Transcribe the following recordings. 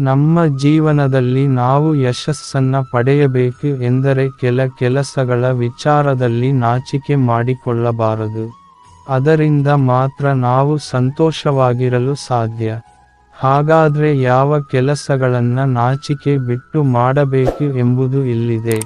ನಮ್ಮ ಜೀವನದಲ್ಲಿ ನಾವು ಯಶಸ್ಸನ್ನ ಪಡೆಯಬೇಕು ಎಂದರೆ ಕೆಲಸಗಳ ವಿಚಾರದಲ್ಲಿ ನಾಚಿಕೆ ಮಾಡಿಕೊಳ್ಳಬಾರದು. ಅದರಿಂದ ಮಾತ್ರ ನಾವು ಸಂತೋಷವಾಗಿರಲು ಸಾಧ್ಯ. ಹಾಗಾದ್ರೆ ಯಾವ ಕೆಲಸಗಳನ್ನ ನಾಚಿಕೆ ಬಿಟ್ಟು ಮಾಡಬೇಕು ಎಂಬುದು ಇಲ್ಲಿದೆ.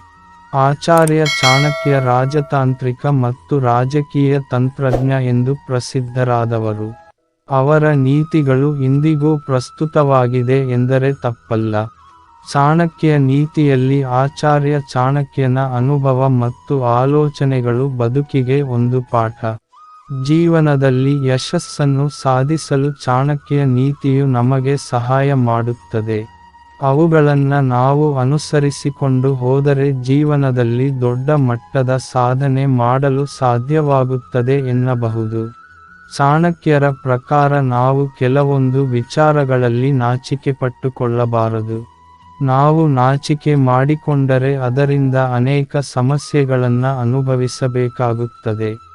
ಆಚಾರ್ಯ ಚಾಣಕ್ಯ ರಾಜತಾಂತ್ರಿಕ ಮತ್ತು ರಾಜಕೀಯ ತಂತ್ರಜ್ಞ ಎಂದು ಪ್ರಸಿದ್ಧರಾದವರು. ಅವರ ನೀತಿಗಳು ಇಂದಿಗೂ ಪ್ರಸ್ತುತವಾಗಿದೆ ಎಂದರೆ ತಪ್ಪಲ್ಲ. ಚಾಣಕ್ಯ ನೀತಿಯಲ್ಲಿ ಆಚಾರ್ಯ ಚಾಣಕ್ಯನ ಅನುಭವ ಮತ್ತು ಆಲೋಚನೆಗಳು ಬದುಕಿಗೆ ಒಂದು ಪಾಠ. ಜೀವನದಲ್ಲಿ ಯಶಸ್ಸನ್ನು ಸಾಧಿಸಲು ಚಾಣಕ್ಯ ನೀತಿಯು ನಮಗೆ ಸಹಾಯ ಮಾಡುತ್ತದೆ. ಅವುಗಳನ್ನ ನಾವು ಅನುಸರಿಸಿಕೊಂಡು ಹೋದರೆ ಜೀವನದಲ್ಲಿ ದೊಡ್ಡ ಮಟ್ಟದ ಸಾಧನೆ ಮಾಡಲು ಸಾಧ್ಯವಾಗುತ್ತದೆ ಎನ್ನಬಹುದು. ಚಾಣಕ್ಯರ ಪ್ರಕಾರ ನಾವು ಕೆಲವೊಂದು ವಿಚಾರಗಳಲ್ಲಿ ನಾಚಿಕೆ ಪಟ್ಟುಕೊಳ್ಳಬಾರದು. ನಾವು ನಾಚಿಕೆ ಮಾಡಿಕೊಂಡರೆ ಅದರಿಂದ ಅನೇಕ ಸಮಸ್ಯೆಗಳನ್ನ ಅನುಭವಿಸಬೇಕಾಗುತ್ತದೆ.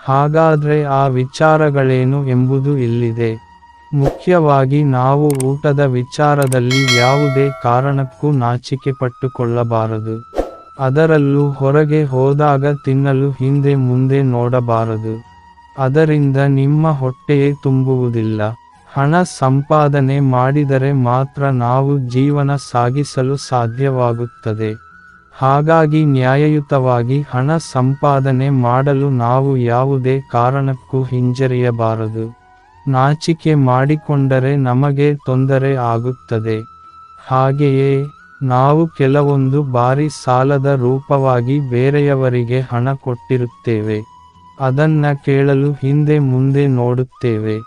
ಹಾಗಾದ್ರೆ ಆ ವಿಚಾರಗಳೇನು ಎಂಬುದು ಇಲ್ಲಿದೆ. ಮುಖ್ಯವಾಗಿ ನಾವು ಊಟದ ವಿಚಾರದಲ್ಲಿ ಯಾವುದೇ ಕಾರಣಕ್ಕೂ ನಾಚಿಕೆ ಪಟ್ಟುಕೊಳ್ಳಬಾರದು. ಅದರಲ್ಲೂ ಹೊರಗೆ ಹೋದಾಗ ತಿನ್ನಲು ಹಿಂದೆ ಮುಂದೆ ನೋಡಬಾರದು. ಅದರಿಂದ ನಿಮ್ಮ ಹೊಟ್ಟೆಯೇ ತುಂಬುವುದಿಲ್ಲ. ಹಣ ಸಂಪಾದನೆ ಮಾಡಿದರೆ ಮಾತ್ರ ನಾವು ಜೀವನ ಸಾಗಿಸಲು ಸಾಧ್ಯವಾಗುತ್ತದೆ. ಹಾಗಾಗಿ ನ್ಯಾಯಯುತವಾಗಿ ಹಣ ಸಂಪಾದನೆ ಮಾಡಲು ನಾವು ಯಾವುದೇ ಕಾರಣಕ್ಕೂ ಹಿಂಜರಿಯಬಾರದು. ನಾಚಿಕೆ ಮಾಡಿಕೊಂಡರೆ ನಮಗೆ ತೊಂದರೆ ಆಗುತ್ತದೆ. ಹಾಗೆಯೇ ನಾವು ಕೆಲವೊಂದು ಬಾರಿ ಸಾಲದ ರೂಪವಾಗಿ ಬೇರೆಯವರಿಗೆ ಹಣ ಕೊಟ್ಟಿರುತ್ತೇವೆ. ಅದನ್ನ ಕೇಳಲು ಹಿಂದೆ ಮುಂದೆ ನೋಡುತ್ತೇವೆ.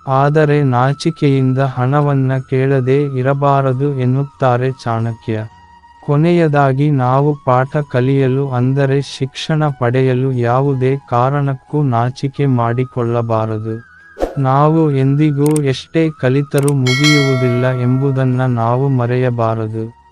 ಆದರೆ ನಾಚಿಕೆಯಿಂದ ಹಣವನ್ನ ಕೇಳದೇ ಇರಬಾರದು ಎನ್ನುತ್ತಾರೆ ಚಾಣಕ್ಯ. ಕೊನೆಯದಾಗಿ ನಾವು ಪಾಠ ಕಲಿಯಲು ಅಂದರೆ ಶಿಕ್ಷಣ ಪಡೆಯಲು ಯಾವುದೇ ಕಾರಣಕ್ಕೂ ನಾಚಿಕೆ ಮಾಡಿಕೊಳ್ಳಬಾರದು. ನಾವು ಎಂದಿಗೂ ಎಷ್ಟೇ ಕಲಿತರೂ ಮುಗಿಯುವುದಿಲ್ಲ ಎಂಬುದನ್ನ ನಾವು ಮರೆಯಬಾರದು.